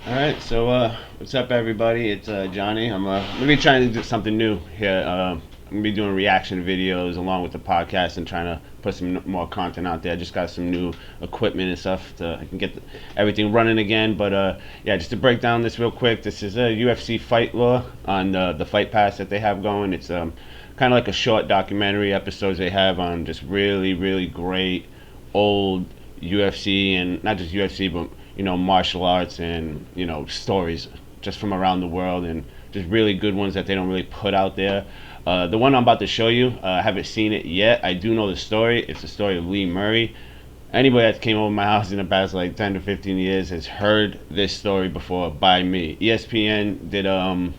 All right, so what's up, everybody? It's Johnny. I'm gonna be trying to do something new here. I'm gonna be doing reaction videos along with the podcast and trying to put some more content out there. I just got some new equipment and stuff I can get everything running again. But yeah, just to break down this real quick, this is a UFC fight law on the Fight Pass that they have going. It's kind of like a short documentary episodes they have on just really, really great old UFC, and not just UFC, but martial arts and stories just from around the world, and just really good ones that they don't really put out there. The one I'm about to show you, I haven't seen it yet. I do know the story. It's the story of Lee Murray. Anybody that came over my house in the past like 10 to 15 years has heard this story before by me. ESPN did an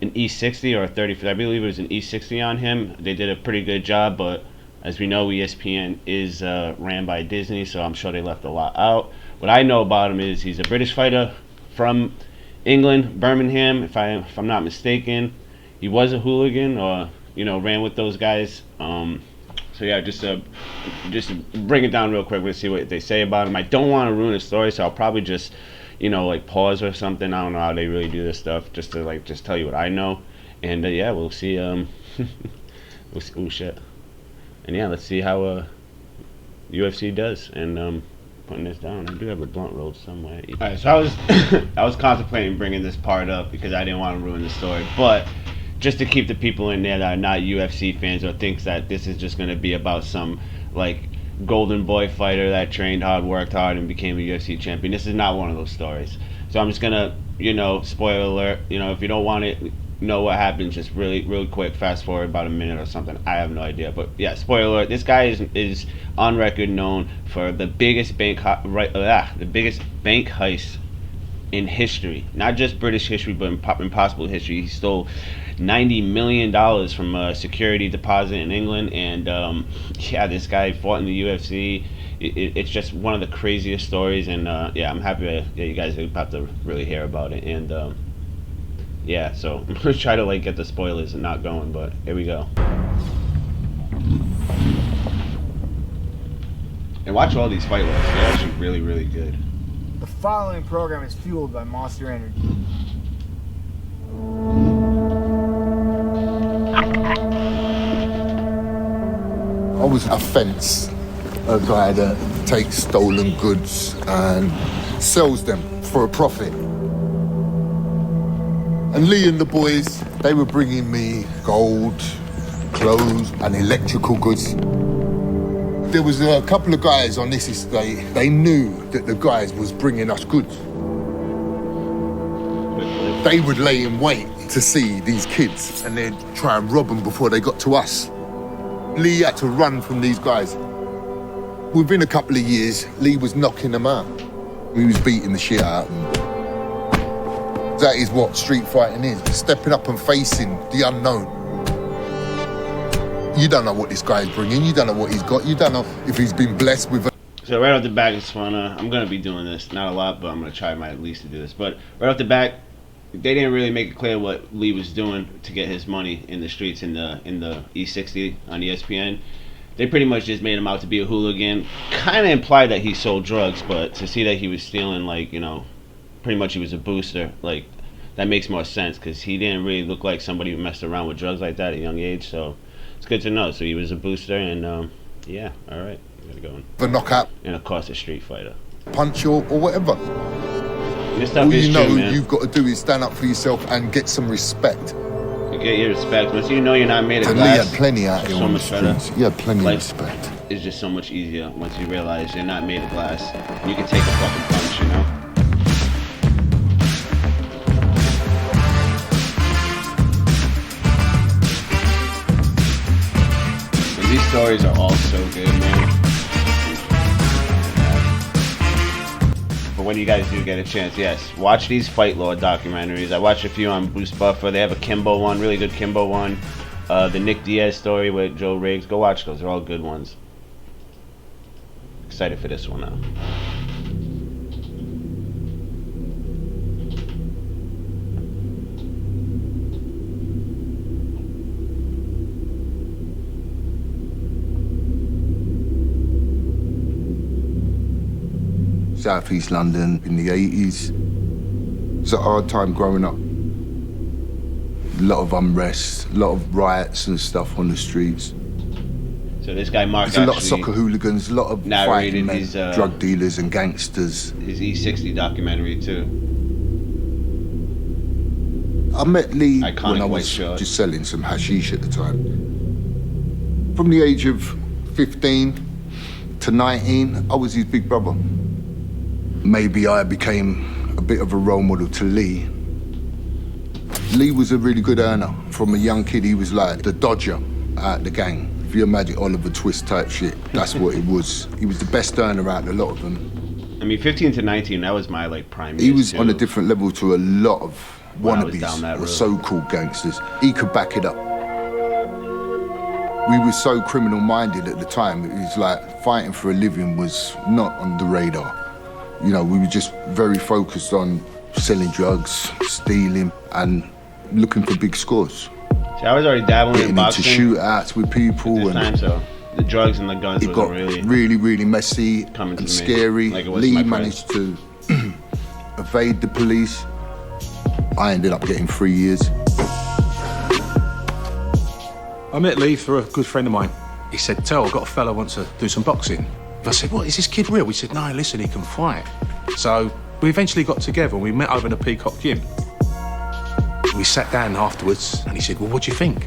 E60 or a 30, I believe it was an E60 on him. They did a pretty good job, but as we know, ESPN is ran by Disney, so I'm sure they left a lot out. What I know about him is he's a British fighter from England, Birmingham, if I'm not mistaken. He was a hooligan, or ran with those guys. So yeah, just bring it down real quick. We'll see what they say about him. I don't want to ruin the story, so I'll probably just like pause or something. I don't know how they really do this stuff, just to just tell you what I know. And yeah, we'll see. We'll see. Oh shit. And yeah, let's see how UFC does. And putting this down, I do have a blunt rolled somewhere. Alright, so I was I was contemplating bringing this part up because I didn't want to ruin the story, but just to keep the people in there that are not UFC fans or thinks that this is just going to be about some like golden boy fighter that trained hard, worked hard, and became a UFC champion. This is not one of those stories. So I'm just gonna, spoiler alert. If you don't want to know what happens, just really quick, fast forward about a minute or something. I have no idea, but yeah, spoiler alert. This guy is on record known for the biggest the biggest bank heist in history, not just British history, but in possible history. He stole $90 million from a security deposit in England, and yeah, this guy fought in the UFC. It's just one of the craziest stories, and yeah, I'm happy you guys are about to really hear about it. And yeah, so I'm gonna try to get the spoilers and not going, but here we go. And watch all these fight laws. They're actually really good. The following program is fueled by Monster Energy. I was a fence, a guy that takes stolen goods and sells them for a profit. And Lee and the boys, they were bringing me gold, clothes and electrical goods. There was a couple of guys on this estate, they knew that the guys was bringing us goods. They would lay in wait to see these kids and then try and rob them before they got to us. Lee had to run from these guys. Within a couple of years, Lee was knocking them out. He was beating the shit out of them. That is what street fighting is, stepping up and facing the unknown. You don't know what this guy is bringing, you don't know what he's got, you don't know if he's been blessed with a... So right off the bat, it's fun. I'm going to be doing this, not a lot, but I'm going to try my at least to do this. But right off the bat, they didn't really make it clear what Lee was doing to get his money in the streets in the E60 on ESPN. They pretty much just made him out to be a hooligan. Kind of implied that he sold drugs, but to see that he was stealing, pretty much he was a booster, that makes more sense, because he didn't really look like somebody who messed around with drugs like that at a young age, so it's good to know. So he was a booster, and yeah, alright, gotta go. The knockout. And of course a street fighter. Punch or whatever. This stuff All is you know true, man. you've got to do is stand up for yourself and get some respect. You get your respect. Once you know you're not made of And glass, Lee had plenty out here so on the much better. streets. He had plenty of Life respect. It's just so much easier once you realize you're not made of glass. You can take a fucking punch, And these stories are all so good, man. But when you guys do get a chance, yes, watch these fight law documentaries. I watched a few on Boost Buffer. They have a Kimbo one, really good Kimbo one. The Nick Diaz story with Joe Riggs. Go watch those. They're all good ones. Excited for this one now. South East London in the 80s. was a hard time growing up. A lot of unrest, a lot of riots and stuff on the streets. So this guy Mark There's a lot of soccer hooligans, a lot of fighting men, his, drug dealers and gangsters. His E60 documentary too. I met Lee Iconic when I white was shirt. just selling some hashish at the time. From the age of 15 to 19, I was his big brother. Maybe I became a bit of a role model to Lee. Lee was a really good earner. From a young kid, he was like the dodger out the gang. If you imagine Oliver Twist type shit, that's what it was. He was the best earner out of a lot of them. I mean, 15 to 19, that was my like prime. He was too. on a different level to a lot of When I was down wannabes that or road. so-called gangsters. He could back it up. We were so criminal-minded at the time. It was like fighting for a living was not on the radar. You know, we were just very focused on selling drugs, stealing, and looking for big scores. See, I was already dabbling in Getting into boxing shootouts with people, this time, and so the drugs and the guns it got wasn't really, really messy coming to and me scary. like it was to my Lee managed to evade the police. I ended up getting 3 years. I met Lee through a good friend of mine. He said, I've got a fella who wants to do some boxing. I said, what, is this kid real? He said, no, listen, he can fight. So we eventually got together and we met over in the Peacock gym. We sat down afterwards and he said, well, what do you think?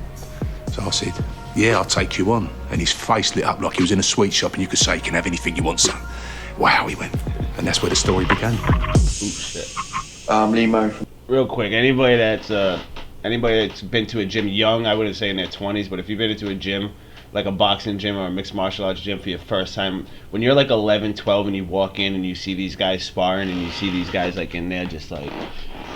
So I said, yeah, I'll take you on. And his face lit up like he was in a sweet shop and you could say, you can have anything you want, son. Wow, he went. And that's where the story began. Ooh, shit. Lee Murray. Real quick, anybody that's been to a gym young, I wouldn't say in their 20s, but if you've been into a gym, like a boxing gym or a mixed martial arts gym for your first time, when you're like 11, 12 and you walk in and you see these guys sparring and you see these guys like in there just like,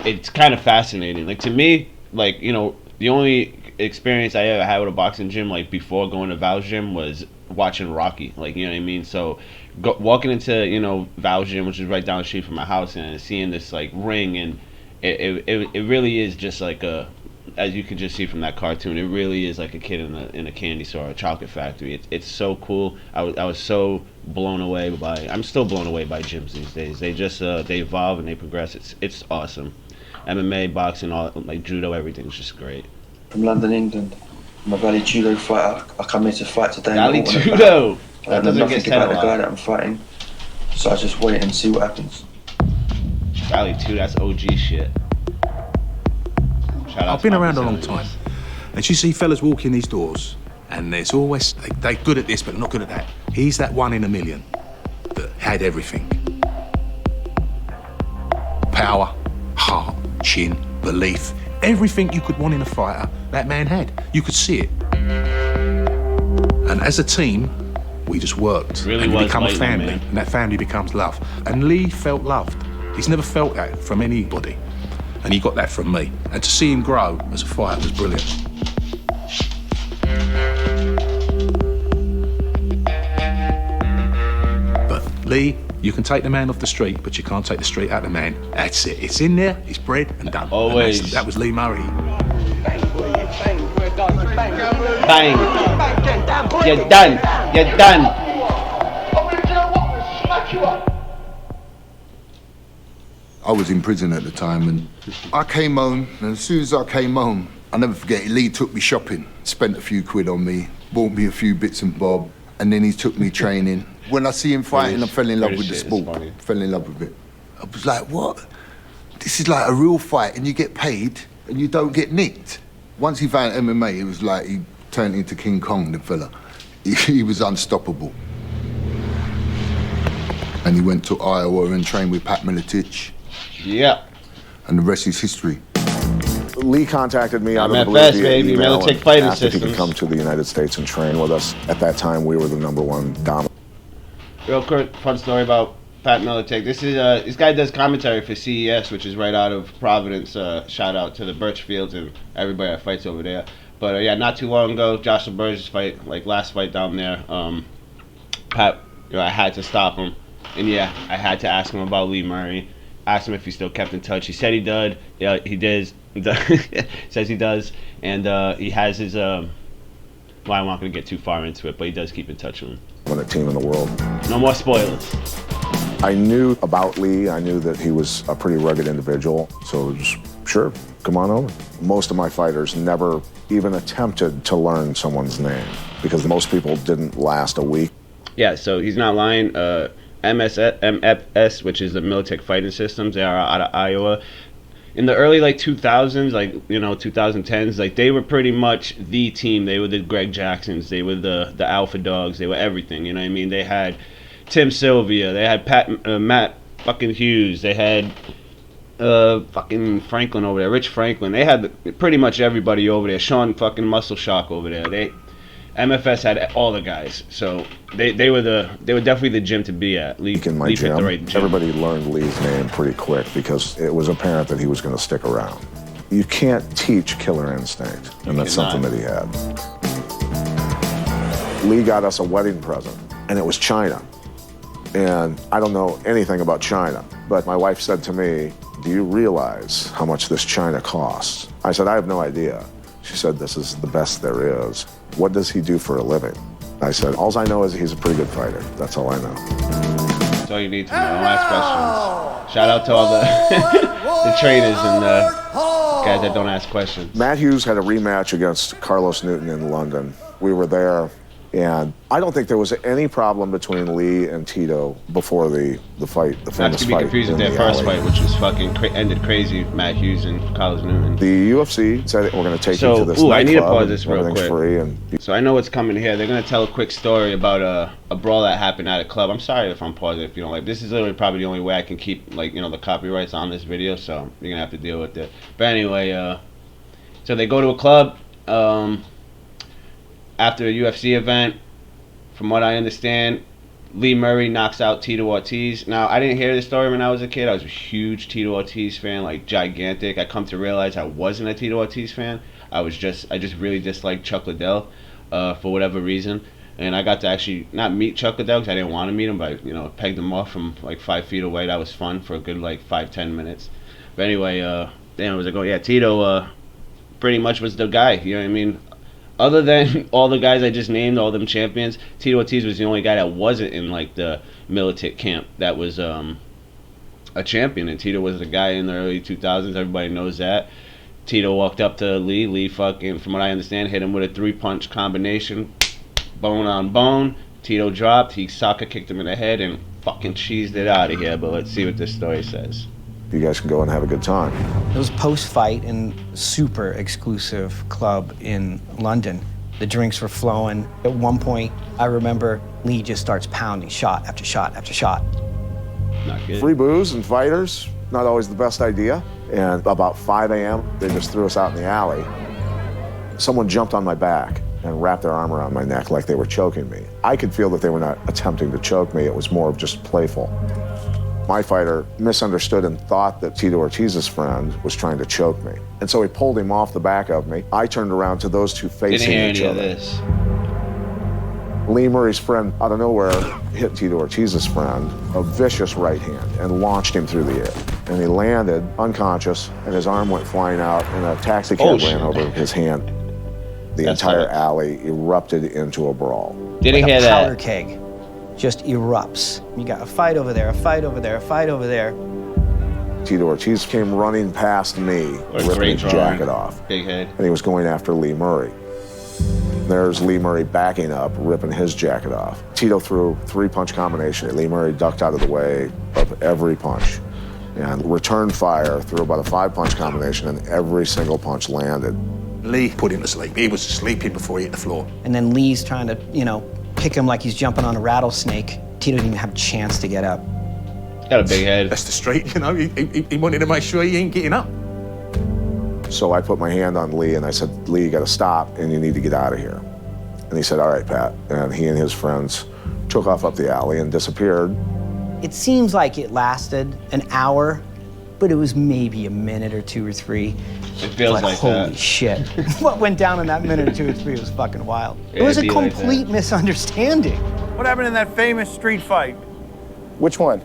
it's kind of fascinating. Like to me, like, you know, the only experience I ever had with a boxing gym like before going to Val's gym was watching Rocky, like, you know what I mean? So walking into, you know, Val's gym, which is right down the street from my house, and seeing this like ring, and it really is just like a, as you can just see from that cartoon, it really is like a kid in a candy store or a chocolate factory. It's so cool. I was so blown away by, I'm still blown away by gyms these days. They just they evolve and they progress. It's awesome. MMA, boxing, all like judo, everything's just great. From London, England. I'm a Valley Judo fighter. I come here to fight today. Valley Judo! I know nothing about the guy that I'm fighting, so I just wait and see what happens. Valley 2, that's OG shit. Shout out I've to been my around a long facilities. time. And you see fellas walk in these doors, and there's always, they're good at this, but they're not good at that. He's that one in a million that had everything. Power, heart, chin, belief, everything you could want in a fighter, that man had. You could see it. And as a team, we just worked. Really and we was become a lightning, family, man. and that family becomes love. And Lee felt loved. He's never felt that from anybody. And he got that from me. And to see him grow as a fighter was brilliant. But Lee, you can take the man off the street, but you can't take the street out of the man. That's it. It's in there, it's bred and done. Always. And that was Lee Murray. Bang! You're done! You're done! I was in prison at the time, and I came home, and as soon as I came home, I'll never forget it, Lee took me shopping, spent a few quid on me, bought me a few bits and bob, and then he took me training. When I see him fighting, I fell in love with the sport. Fell in love with it. I was like, what? This is like a real fight, and you get paid, and you don't get nicked. Once he found MMA, it was like he turned into King Kong, the fella. He was unstoppable. And he went to Iowa and trained with Pat Miletich. Yeah. And the rest is history. Lee contacted me out of the MFS, blue via baby, email Miletich and Fighting asked if he could Systems. come to the United States and train with us. At that time, we were the #1 dominant. Real quick, fun story about Pat Miletich. This guy does commentary for CES, which is right out of Providence. Shout out to the Birchfields and everybody that fights over there. But yeah, not too long ago, Joshua Burge's fight, like last fight down there, Pat, you know, I had to stop him, and yeah, I had to ask him about Lee Murray. Asked him if he still kept in touch. He said he did. Yeah, he did. Says he does, and he has his. Well, I'm not going to get too far into it, but he does keep in touch with him. Team in the world. No more spoilers. I knew about Lee. I knew that he was a pretty rugged individual, so it was, sure, come on over. Most of my fighters never even attempted to learn someone's name because most people didn't last a week. Yeah, so he's not lying. MFS, which is the Militech Fighting Systems, they are out of Iowa. In the early 2000s, 2010s, they were pretty much the team. They were the Greg Jacksons, they were the Alpha Dogs, they were everything. You know what I mean? They had Tim Sylvia, they had Matt fucking Hughes, they had fucking Franklin over there, Rich Franklin. They had pretty much everybody over there. Sean fucking Muscle Shock over there. MFS had all the guys, so they were definitely the gym to be at. Lee In my gym, picked the right gym. everybody learned Lee's name pretty quick because it was apparent that he was going to stick around. You can't teach killer instinct, and that's something that he had. Lee got us a wedding present, and it was China. And I don't know anything about China, but my wife said to me, "Do you realize how much this China costs?" I said, "I have no idea." She said, "This is the best there is. What does he do for a living?" I said, "All I know is he's a pretty good fighter. That's all I know." That's all you need to know. Don't ask questions. Shout out to all the the trainers and the guys that don't ask questions. Matt Hughes had a rematch against Carlos Newton in London. We were there, and I don't think there was any problem between Lee and Tito before the fight, the Not famous to be fight. confused with in their the first alley. fight, which was fucking ended crazy. Matt Hughes and Carlos Newton. The UFC said, "We're going to take you to this I need to nightclub pause and this real everything's quick. free." And So I know what's coming here. They're gonna tell a quick story about a brawl that happened at a club. I'm sorry if I'm pausing if you don't like. This is literally probably the only way I can keep the copyrights on this video. So you're gonna have to deal with it. But anyway, so they go to a club after a UFC event. From what I understand, Lee Murray knocks out Tito Ortiz. Now, I didn't hear this story when I was a kid. I was a huge Tito Ortiz fan, gigantic. I come to realize I wasn't a Tito Ortiz fan. I just really disliked Chuck Liddell for whatever reason. And I got to actually not meet Chuck Liddell because I didn't want to meet him, but pegged him off from 5 feet away. That was fun for a good 5-10 minutes. But anyway, then I was like, oh yeah, Tito pretty much was the guy. You know what I mean? Other than all the guys I just named, all them champions, Tito Ortiz was the only guy that wasn't in the militant camp that was a champion. And Tito was the guy in the early 2000s. Everybody knows that. Tito walked up to Lee. Lee fucking, from what I understand, hit him with a 3-punch combination, bone on bone. Tito dropped. He soccer kicked him in the head and fucking cheesed it out of here. But let's see what this story says. you guys can go and have a good time. It was post-fight in super exclusive club in London. The drinks were flowing. At one point, I remember Lee just starts pounding shot after shot after shot. Not good. Free booze and fighters, not always the best idea. And about 5 a.m., they just threw us out in the alley. Someone jumped on my back and wrapped their arm around my neck like they were choking me. I could feel that they were not attempting to choke me. It was more of just playful. My fighter misunderstood and thought that Tito Ortiz's friend was trying to choke me. And so he pulled him off the back of me. I turned around to those two facing Didn't each hear other. any of this. Lee Murray's friend, out of nowhere, hit Tito Ortiz's friend a vicious right hand and launched him through the air. And he landed unconscious, and his arm went flying out, and a taxi cab ran over his hand. The That's entire hard. alley erupted into a brawl. Didn't Like hear a powder that. keg just erupts. You got a fight over there, a fight over there, a fight over there. Tito Ortiz came running past me, What a ripping great his drawing. jacket off, Big head. and he was going after Lee Murray. There's Lee Murray backing up, ripping his jacket off. Tito threw 3-punch combination. Lee Murray ducked out of the way of every punch and returned fire, threw about a 5-punch combination, and every single punch landed. Lee put him to sleep. He was sleeping before he hit the floor. And then Lee's trying to, pick him like he's jumping on a rattlesnake. Tito didn't even have a chance to get up. Got a big head. That's the street, He wanted to make sure he ain't getting up. So I put my hand on Lee and I said, Lee, you gotta stop and you need to get out of here. And he said, all right, Pat. And he and his friends took off up the alley and disappeared. It seems like it lasted an hour, but it was maybe a minute or 2 or 3. It feels like holy that. shit. What went down in that minute or 2 or 3 was fucking wild. It was a It'd be like complete that. misunderstanding. What happened in that famous street fight? Which one?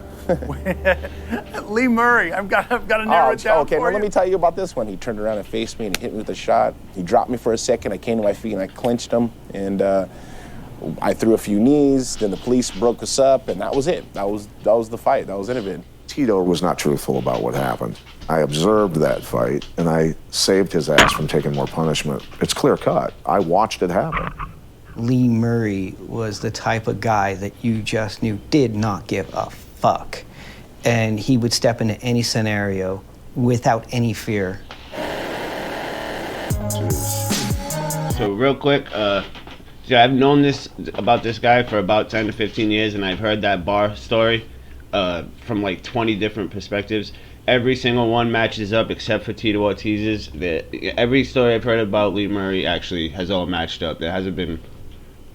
Lee Murray. I've got to narrow it down okay. for Well, you. let me tell you about this one. He turned around and faced me and he hit me with a shot. He dropped me for a second. I came to my feet and I clinched him. And I threw a few knees, then the police broke us up, and that was it. That was the fight. That was it. Tito was not truthful about what happened. I observed that fight, and I saved his ass from taking more punishment. It's clear cut. I watched it happen. Lee Murray was the type of guy that you just knew did not give a fuck. And he would step into any scenario without any fear. So real quick, I've known about this guy for about 10 to 15 years, and I've heard that bar story from like 20 different perspectives. Every single one matches up except for Tito Ortiz's. Every story I've heard about Lee Murray actually has all matched up. There hasn't been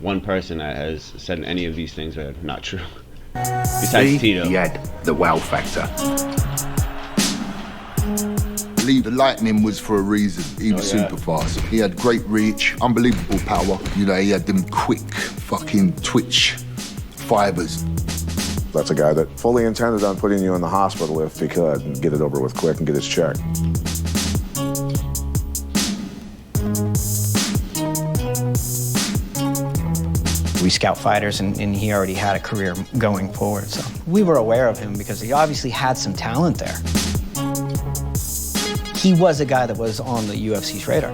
one person that has said any of these things are not true. Besides Tito. He had the wow factor. Lee, the lightning was for a reason. He was super fast. He had great reach, unbelievable power. You know, he had them quick fucking twitch fibers. That's a guy that fully intended on putting you in the hospital if he could and get it over with quick and get his check. We scout fighters, and he already had a career going forward. So we were aware of him because he obviously had some talent there. He was a guy that was on the UFC's radar.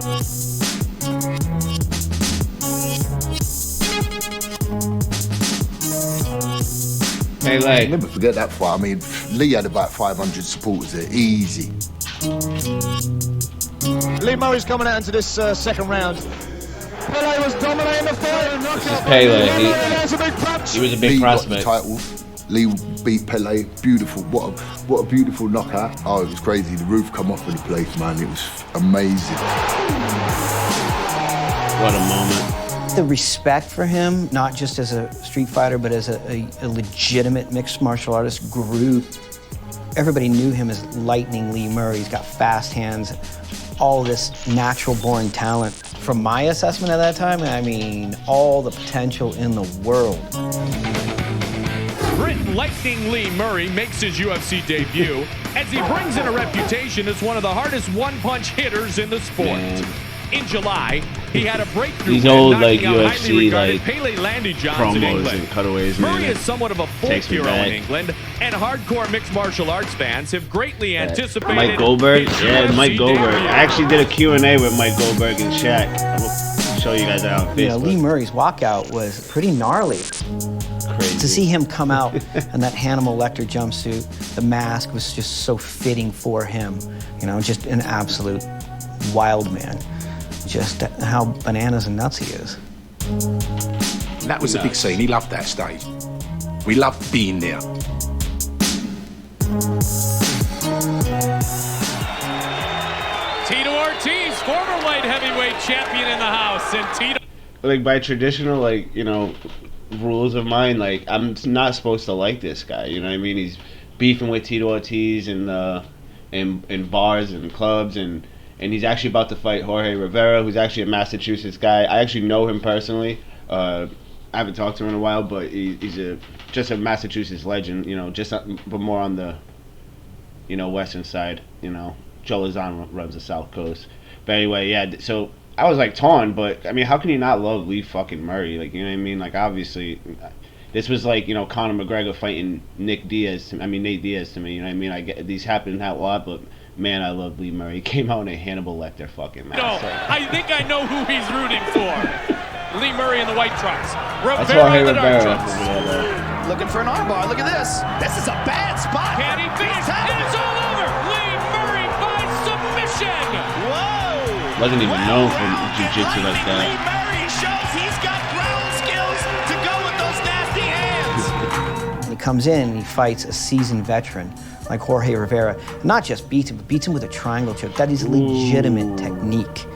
Pele. I'll never forget that fight. I mean, Lee had about 500 supporters there, easy. Lee Murray's coming out into this second round. Pele was dominating the fight. This is Pele. He was a big Lee prospect. got the title. Lee beat Pele. Beautiful. What a beautiful knockout. Oh, it was crazy. The roof come off of the place, man. It was amazing. What a moment. The respect for him, not just as a street fighter, but as a legitimate mixed martial artist, grew. Everybody knew him as Lightning Lee Murray. He's got fast hands, all this natural-born talent. From my assessment at that time, I mean, all the potential in the world. Britain Lightning Lee Murray makes his UFC debut as he brings in a reputation as one of the hardest one-punch hitters in the sport. Man. In July, he had a breakthrough These win, old knocking out UFC highly regarded like Pele Landy Johns in promos England. and cutaways. Murray Man, is somewhat of a folk takes me hero back. in England, and hardcore mixed martial arts fans have greatly anticipated Mike Goldberg? his Yeah, UFC Mike Goldberg. debut. I actually did a Q&A with Mike Goldberg and Shaq. I'll show you guys that on Facebook. You know, Lee Murray's walkout was pretty gnarly. Crazy. To see him come out in that Hannibal Lecter jumpsuit, the mask was just so fitting for him. You know, just an absolute wild man. Just how bananas and nuts he is. That was a big scene. He loved that stage. We loved being there. Tito Ortiz, former light heavyweight champion in the house, and Tito. Like, by traditional, like, you know, rules of mine, like, I'm not supposed to like this guy, you know what I mean? He's beefing with Tito Ortiz in bars and clubs, and he's actually about to fight Jorge Rivera, who's actually a Massachusetts guy. I actually know him personally. I haven't talked to him in a while, but he's just a Massachusetts legend, you know, but more on the, you know, western side, you know. Joe Lozano runs the South Coast. But anyway, yeah, so I was like torn, but I mean, how can you not love Lee fucking Murray? Like, you know what I mean? Like, obviously, this was like, you know, Conor McGregor fighting Nate Diaz to me, you know what I mean? I get these happen a lot, but man, I love Lee Murray. He came out in a Hannibal Lecter fucking match. No, I think I know who he's rooting for. Lee Murray in the white trunks. That's Jorge in the dark Rivera. trunks. Looking for an armbar. Look at this. This is a bad spot. Can he finish? And it's all over. Lee Murray by submission. Whoa. Wasn't even known for jiu-jitsu like Lee that. Murray shows he's got ground skills to go with those nasty hands. He comes in and he fights a seasoned veteran like Jorge Rivera. Not just beats him, but beats him with a triangle choke. That is legitimate technique.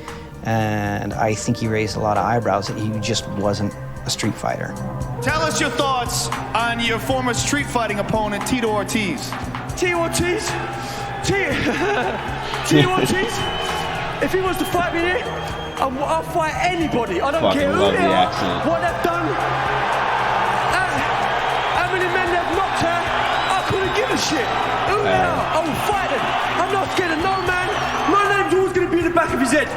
And I think he raised a lot of eyebrows that he just wasn't a street fighter. Tell us your thoughts on your former street fighting opponent, Tito Ortiz. Tito Ortiz? Tito Ortiz? If he wants to fight me here, I'll fight anybody. I don't Fucking care who love they the are, accent. what they've done, how many men they've knocked out. I couldn't give a shit. Who they are, I will fight them. I'm not scared of no man. My name's always going to be in the back of his head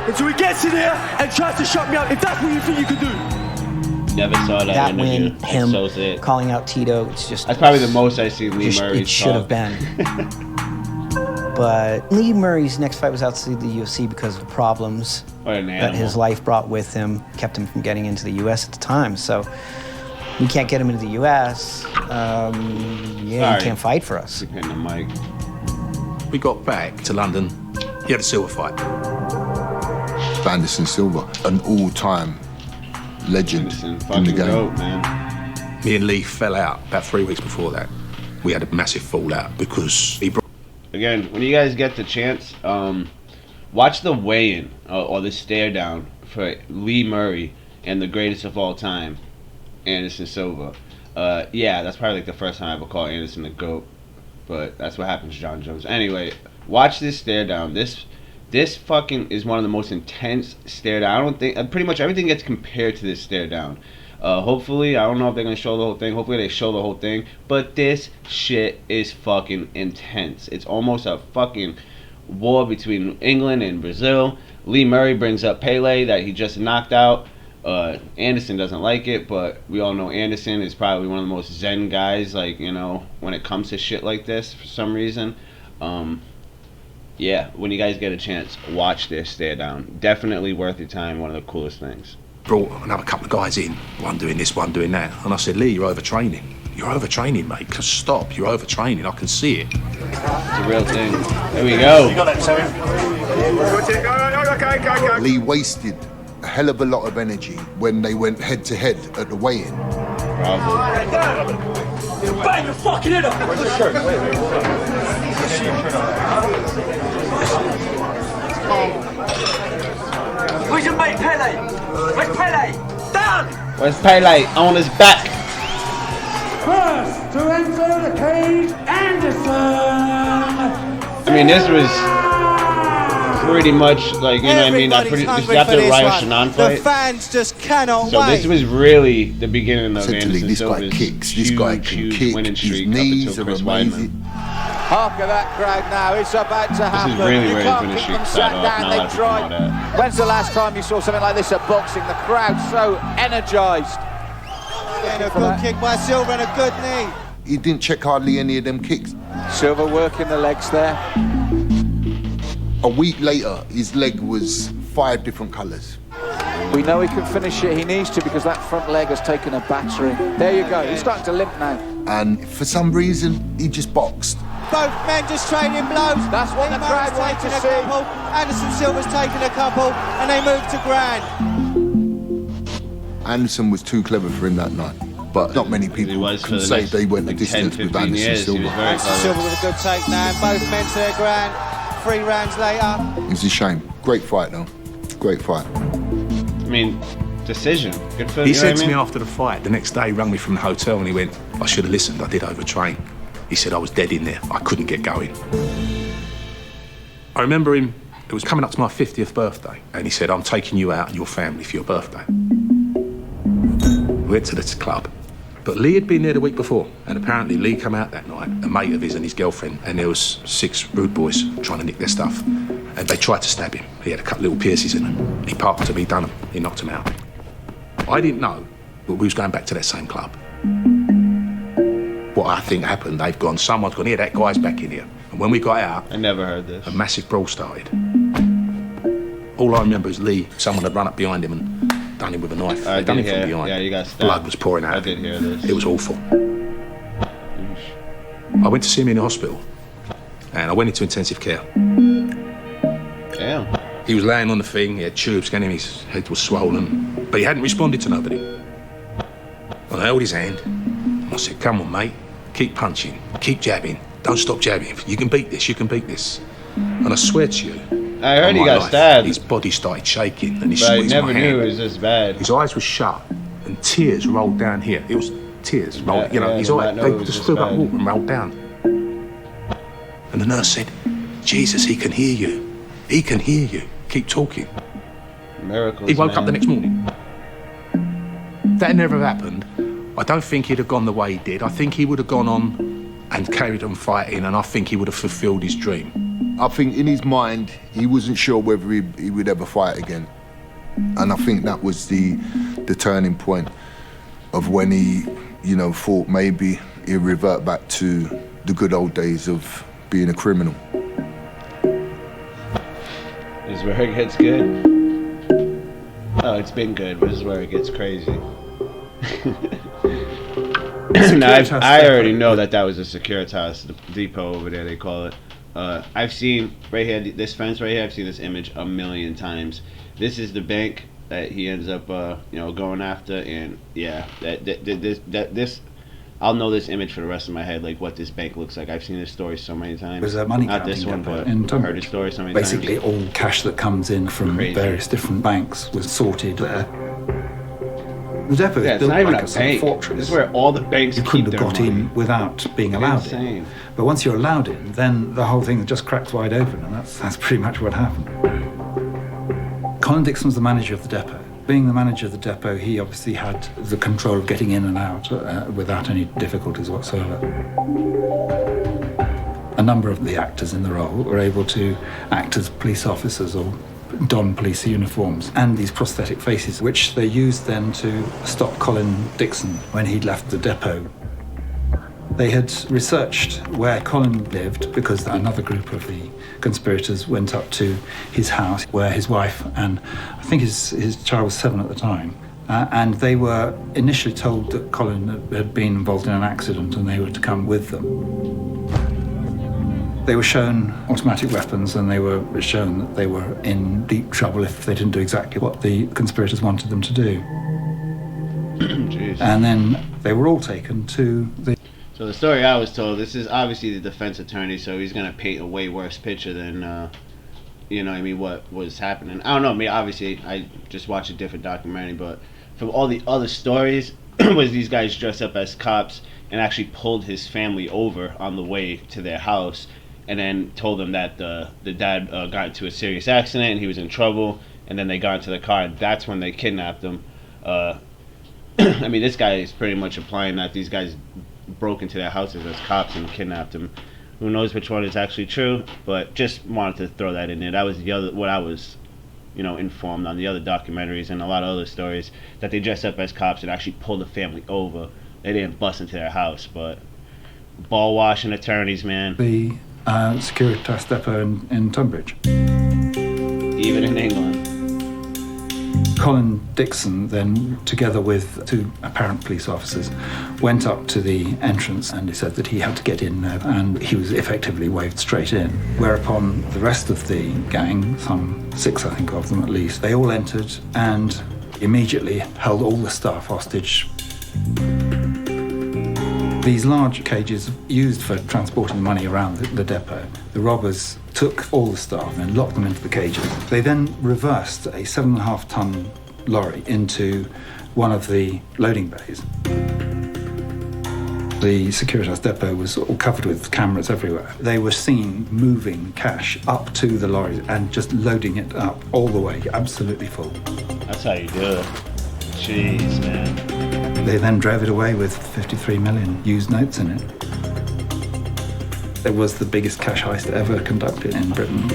until he gets in here and tries to shut me up, if that's what you think you can do. Never saw that That interview. win, him So sick. calling out Tito, it's just... That's probably the most I see Lee Murray It should have been. But Lee Murray's next fight was outside the UFC because of problems that his life brought with him, kept him from getting into the US at the time. So we can't get him into the US. He can't fight for us. Keep hitting the mic. We got back to London. He had a Silva fight. Anderson Silva, an all-time legend in the game. Dope, man. Me and Lee fell out about 3 weeks before that. We had a massive fallout because he brought... Again, when you guys get the chance, watch the weigh-in or the stare-down for Lee Murray and the greatest of all time, Anderson Silva. Yeah, that's probably like the first time I ever called Anderson the GOAT, but that's what happens to John Jones. Anyway, watch this stare-down. This fucking is one of the most intense stare-down. I don't think... pretty much everything gets compared to this stare-down. Hopefully, I don't know if they're going to show the whole thing. Hopefully, they show the whole thing. But this shit is fucking intense. It's almost a fucking war between England and Brazil. Lee Murray brings up Pele that he just knocked out. Anderson doesn't like it, but we all know Anderson is probably one of the most zen guys, like, you know, when it comes to shit like this for some reason. Yeah, when you guys get a chance, watch this stare down. Definitely worth your time. One of the coolest things. Brought another couple of guys in, one doing this, one doing that, and I said, Lee, you're overtraining. You're overtraining, mate. Just stop. You're overtraining. I can see it. It's a real thing. There we go. You got that, Terry? Lee wasted a hell of a lot of energy when they went head to head at the weigh-in. Bang your fucking head up! Where's the shirt? Where's your mate Pele? Where's Pele? Down! Where's Pele? On his back. First to enter the cage, Anderson! I mean, this was pretty much like, you know what I mean? This is after the Ryan Shannon fight. The fans just cannot so wait. this was really the beginning of Anderson this guy Silva's kicks. This guy can kick. winning His streak knees up are until Chris amazing. Weidman. Hark at that crowd now, it's about to happen. This is really You where can't his winning keep them streak sat started off. down, Not a lot they of people know tried. that. When's the last time you saw something like this at boxing? The crowd so energised. And a good kick by Silva and a good knee. He didn't check hardly any of them kicks. Silva working the legs there. A week later, his leg was 5 different colours. We know he can finish it, he needs to, because that front leg has taken a battering. There you go, he's starting to limp now. And for some reason, he just boxed. Both men just trading blows. That's what the crowd wanted to see. Anderson Silva's taken a couple, and they move to grand. Anderson was too clever for him that night. But not many people can say they went the distance with Anderson Silva. Anderson Silva with a good takedown. Both men to their grand. 3 rounds later. It's a shame. Great fight, though. Great fight. I mean, decision. Good for He you. said to me after the fight, the next day he rang me from the hotel and he went, I should have listened, I did overtrain. He said I was dead in there, I couldn't get going. I remember him, it was coming up to my 50th birthday, and he said, I'm taking you out and your family for your birthday. We went to this club, but Lee had been there the week before, and apparently Lee came out that night, a mate of his and his girlfriend, and there was 6 rude boys trying to nick their stuff. And they tried to stab him. He had a couple little pierces in him. He parked them, he done them, he knocked them out. I didn't know, but we was going back to that same club. What I think happened, they've gone, someone's gone, here, that guy's back in here. And when we got out, I never heard this. A massive brawl started. All I remember is Lee, someone had run up behind him and done him with a knife. I They done did him from hear, behind. yeah, you got stabbed. Blood was pouring out. I did hear this. It was awful. I went to see him in the hospital, and I went into intensive care. Damn. He was laying on the thing, he had tubes going in, his head was swollen, but he hadn't responded to nobody. And I held his hand, and I said, come on, mate, keep punching, keep jabbing, don't stop jabbing. You can beat this, you can beat this. And I swear to you, I heard he got life, stabbed. his body started shaking, and he But I squeezed never my hand. knew it was this bad. His eyes were shut, and tears rolled down here. It was tears rolled, Yeah, his yeah, eyes, no, they it was just this filled up bad. water and rolled down. And the nurse said, Jesus, he can hear you. He can hear you. Keep talking. Miracles, He woke up the man. next morning. That never happened. I don't think he'd have gone the way he did. I think he would have gone on and carried on fighting, and I think he would have fulfilled his dream. I think in his mind, he wasn't sure whether he would ever fight again. And I think that was the turning point. of when he, you know, thought maybe he'd revert back to the good old days of being a criminal. This is where it gets good. Oh, it's been good, but this is where it gets crazy. Now, I already know that was a Securitas depot over there, they call it. I've seen right here, this fence right here, I've seen this image a million times. This is the bank that he ends up, you know, going after, and yeah, this, I'll know this image for the rest of my head, like what this bank looks like. I've seen this story so many times. There's a money Not this one, but I've heard this story so many times. Basically, all cash that comes in from various different banks was sorted there. The depot is built like a sort of fortress. This is where all the banks you couldn't have got in without being allowed in. But once you're allowed in, then the whole thing just cracks wide open, and that's pretty much what happened. Colin Dixon was the manager of the depot. Being the manager of the depot, he obviously had the control of getting in and out without any difficulties whatsoever. A number of the actors in the role were able to act as police officers or don police uniforms and these prosthetic faces, which they used then to stop Colin Dixon when he'd left the depot. They had researched where Colin lived because another group of the conspirators went up to his house where his wife and I think his child was 7 at the time. And they were initially told that Colin had been involved in an accident and they were to come with them. They were shown automatic weapons and they were shown that they were in deep trouble if they didn't do exactly what the conspirators wanted them to do. And then they were all taken to the... So the story I was told, this is obviously the defense attorney, so he's going to paint a way worse picture than, you know what I mean, what was happening. I don't know, obviously, I just watched a different documentary, but from all the other stories, was these guys dressed up as cops and actually pulled his family over on the way to their house and then told them that the dad got into a serious accident and he was in trouble, and then they got into the car and that's when they kidnapped him. I mean, this guy is pretty much implying that these guys broke into their houses as cops and kidnapped him. Who knows which one is actually true, but just wanted to throw that in there. That was the other, what I was, you know, informed on the other documentaries and a lot of other stories, that they dressed up as cops and actually pulled the family over. They didn't bust into their house, but ball washing attorneys, man. The Securitas depot in Tunbridge. Even in England. Colin Dixon then, together with 2 apparent police officers, went up to the entrance and he said that he had to get in there, and he was effectively waved straight in. Whereupon the rest of the gang, some 6 I think of them at least, they all entered and immediately held all the staff hostage. These large cages used for transporting money around the depot, the robbers took all the staff and locked them into the cages. They then reversed a 7.5-ton lorry into one of the loading bays. The Securitas depot was all covered with cameras everywhere. They were seen moving cash up to the lorry and just loading it up all the way, absolutely full. That's how you do it. Jeez, man. They then drove it away with 53 million used notes in it. It was the biggest cash heist ever conducted in Britain.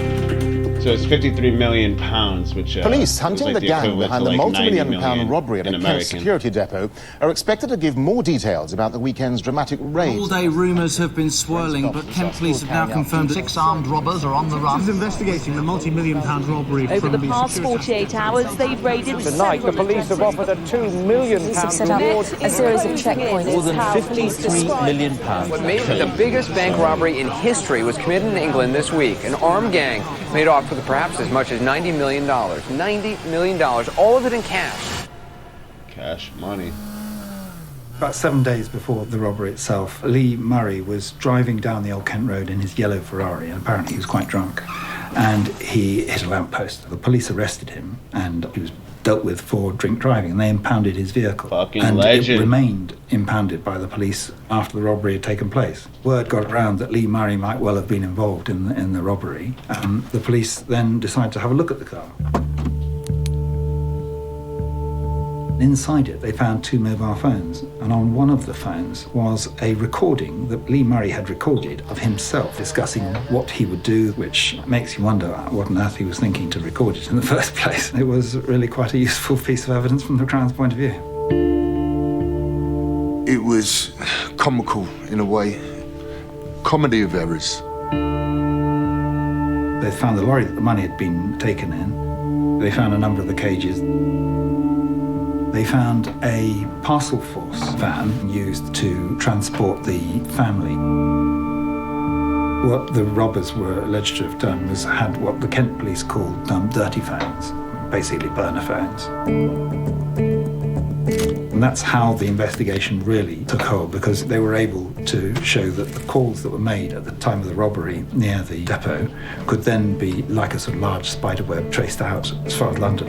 So it's 53 million pounds, which police hunting like the gang behind the multi-million-pound robbery at a Kent American security depot are expected to give more details about the weekend's dramatic raid. All-day rumours have been swirling, but Kent police have now confirmed 6 armed robbers are on the run. This is investigating the multi-million-pound robbery. Over the past 48 hours, they've raided Tonight, the police have offered a £2 million reward. A series of checkpoints. More than £53 million. What made it the biggest bank robbery in history was committed in England this week. An armed gang made off with perhaps as much as $90 million. $90 million, all of it in cash. Cash money. About 7 days before the robbery itself, Lee Murray was driving down the Old Kent Road in his yellow Ferrari, and apparently he was quite drunk, and he hit a lamppost. The police arrested him, and he was dealt with for drink driving, and they impounded his vehicle. Fucking and legend. It remained impounded by the police after the robbery had taken place. Word got around that Lee Murray might well have been involved in the robbery. The police then decided to have a look at the car. Inside it, they found 2 mobile phones, and on one of the phones was a recording that Lee Murray had recorded of himself discussing what he would do, which makes you wonder what on earth he was thinking to record it in the first place. It was really quite a useful piece of evidence from the Crown's point of view. comical in a way. Comedy of errors. They found the lorry that the money had been taken in. They found a number of the cages. They found a parcel force van used to transport the family. What the robbers were alleged to have done was had what the Kent police called dirty phones, basically burner phones. And that's how the investigation really took hold, because they were able to show that the calls that were made at the time of the robbery near the depot could then be, like a sort of large spider web, traced out as far as London.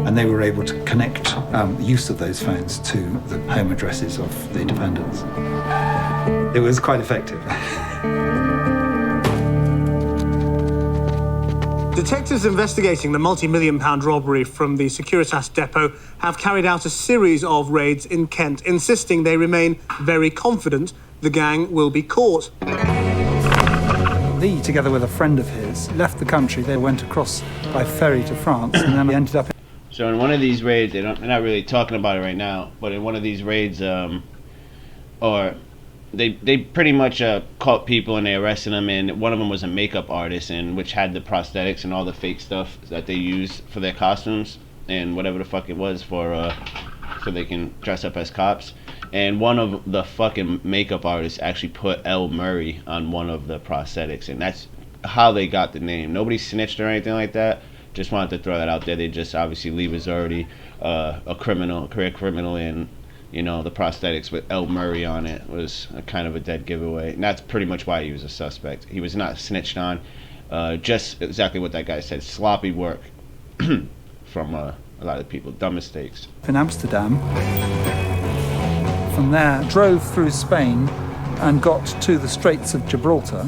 And they were able to connect the use of those phones to the home addresses of the defendants. It was quite effective. Detectives investigating the multi-million-pound robbery from the Securitas depot have carried out a series of raids in Kent, insisting they remain very confident the gang will be caught. Lee, together with a friend of his, left the country. They went across by ferry to France and then ended up... So in one of these raids, they're not really talking about it right now, but in one of these raids, they pretty much caught people and they arrested them, and one of them was a makeup artist, and which had the prosthetics and all the fake stuff that they use for their costumes and whatever the fuck it was for so they can dress up as cops. And one of the fucking makeup artists actually put L. Murray on one of the prosthetics, and that's how they got the name. Nobody snitched or anything like that. Just wanted to throw that out there. They just obviously Lee was already a career criminal, and you know, the prosthetics with L. Murray on it was a kind of a dead giveaway. And that's pretty much why he was a suspect. He was not snitched on. Just exactly what that guy said. Sloppy work from a lot of people. Dumb mistakes. In Amsterdam. From there, drove through Spain and got to the Straits of Gibraltar,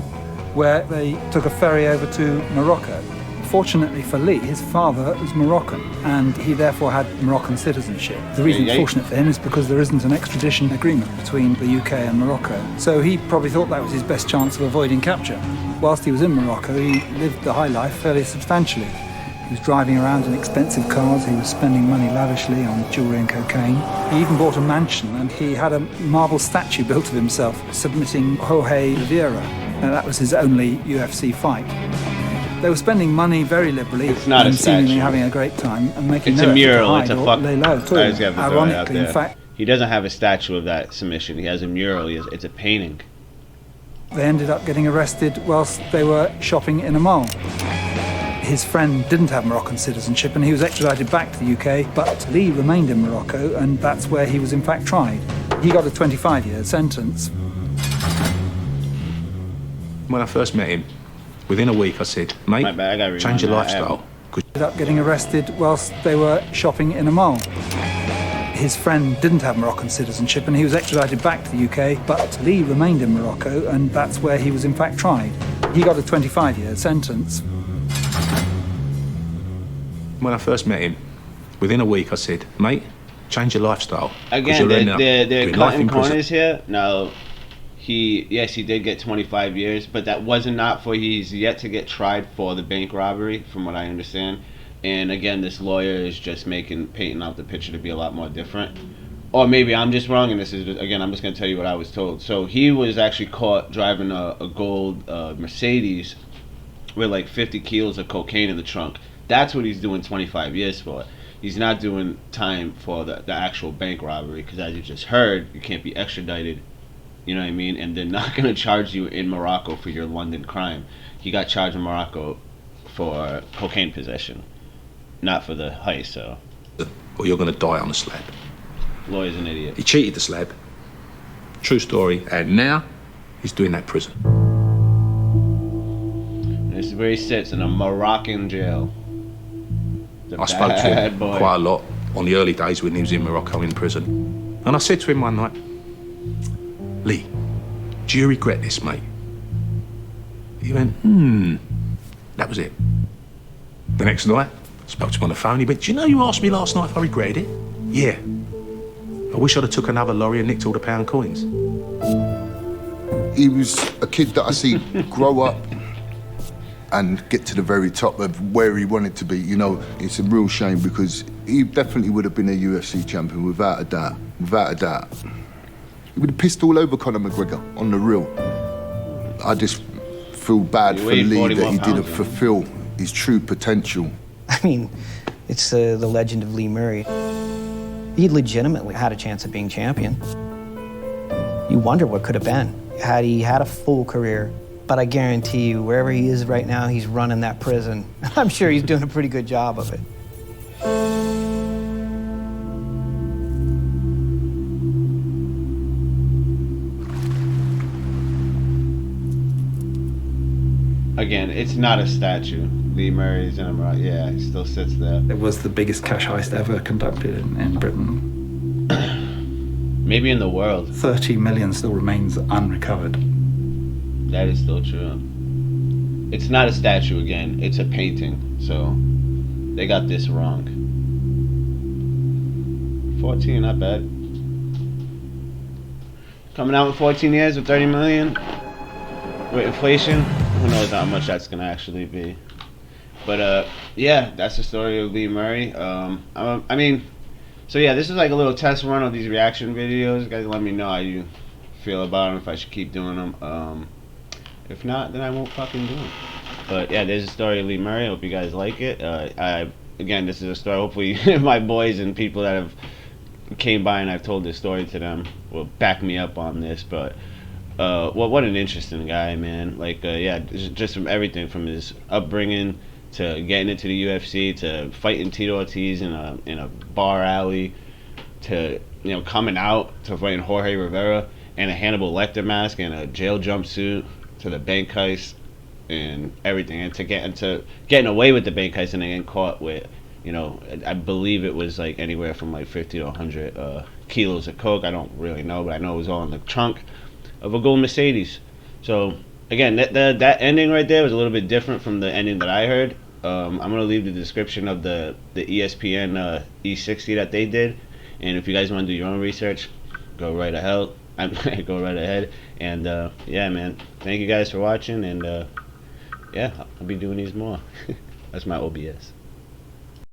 where they took a ferry over to Morocco. Fortunately for Lee, his father was Moroccan, and he therefore had Moroccan citizenship. The reason it's fortunate for him is because there isn't an extradition agreement between the UK and Morocco. So he probably thought that was his best chance of avoiding capture. Whilst he was in Morocco, he lived the high life fairly substantially. He was driving around in expensive cars, he was spending money lavishly on jewellery and cocaine. He even bought a mansion, and he had a marble statue built of himself, submitting Jorge Rivera. And that was his only UFC fight. They were spending money very liberally and seemingly having a great time and making It's a mural. It's a fuck. Lay low. Ironically, in fact, he doesn't have a statue of that submission. He has a mural. It's a painting. They ended up getting arrested whilst they were shopping in a mall. His friend didn't have Moroccan citizenship and he was extradited back to the UK, but Lee remained in Morocco, and that's where he was in fact tried. He got a 25-year sentence. When I first met him, within a week I said, mate, change your lifestyle. Ended up getting arrested whilst they were shopping in a mall. His friend didn't have Moroccan citizenship and he was extradited back to the UK, but Lee remained in Morocco, and that's where he was in fact tried. He got a 25-year sentence. When I first met him, within a week I said, mate, change your lifestyle. Again, they're cutting corners here. Now, he did get 25 years, but that wasn't not for, he's yet to get tried for the bank robbery, from what I understand. And again, this lawyer is just painting out the picture to be a lot more different. Or maybe I'm just wrong, and this is, again, I'm just going to tell you what I was told. So he was actually caught driving a gold Mercedes with like 50 kilos of cocaine in the trunk. That's what he's doing 25 years for. He's not doing time for the actual bank robbery, because as you just heard, you can't be extradited, you know what I mean? And they're not going to charge you in Morocco for your London crime. He got charged in Morocco for cocaine possession, not for the heist, so. Or you're going to die on the slab. Lawyer's an idiot. He cheated the slab. True story. And now he's doing that prison. And this is where he sits, in a Moroccan jail. I spoke to him quite a lot on the early days when he was in Morocco in prison. And I said to him one night, Lee, do you regret this, mate? He went, That was it. The next night, I spoke to him on the phone. He went, do you know you asked me last night if I regretted it? Yeah. I wish I'd have took another lorry and nicked all the pound coins. He was a kid that I see grow up and get to the very top of where he wanted to be. You know, it's a real shame, because he definitely would have been a UFC champion, without a doubt. Without a doubt. He would have pissed all over Conor McGregor on the real. I just feel bad for Lee that he didn't fulfill his true potential. I mean, it's the legend of Lee Murray. He legitimately had a chance of being champion. You wonder what could have been had he had a full career. But I guarantee you, wherever he is right now, he's running that prison. I'm sure he's doing a pretty good job of it. Again, it's not a statue. Lee Murray's in a, yeah, he still sits there. It was the biggest cash heist ever conducted in Britain. Maybe in the world. 30 million still remains unrecovered. That is still true. It's not a statue again, it's a painting. So they got this wrong. 14, not bad. Coming out in 14 years with 30 million with inflation. Who knows how much that's gonna actually be. But yeah, that's the story of Lee Murray. I mean, so yeah, this is like a little test run of these reaction videos. You guys let me know how you feel about them, if I should keep doing them. If not, then I won't fucking do them. But yeah, there's a story of Lee Murray. I hope you guys like it. Again, this is a story. Hopefully my boys and people that have came by and I've told this story to them will back me up on this. But well, what an interesting guy, man. Like yeah, just from everything from his upbringing to getting into the UFC, to fighting Tito Ortiz in a bar alley, to coming out, to fighting Jorge Rivera and a Hannibal Lecter mask and a jail jumpsuit, to the bank heist and everything, and to getting away with the bank heist and then getting caught with, I believe it was like anywhere from like 50 to 100 kilos of coke. I don't really know, but I know it was all in the trunk of a gold Mercedes. So again, that ending right there was a little bit different from the ending that I heard. I'm gonna leave the description of the ESPN E60 that they did, and if you guys want to do your own research, go right ahead. Go right ahead. And yeah, man, thank you guys for watching, and yeah, I'll be doing these more. That's my OBS.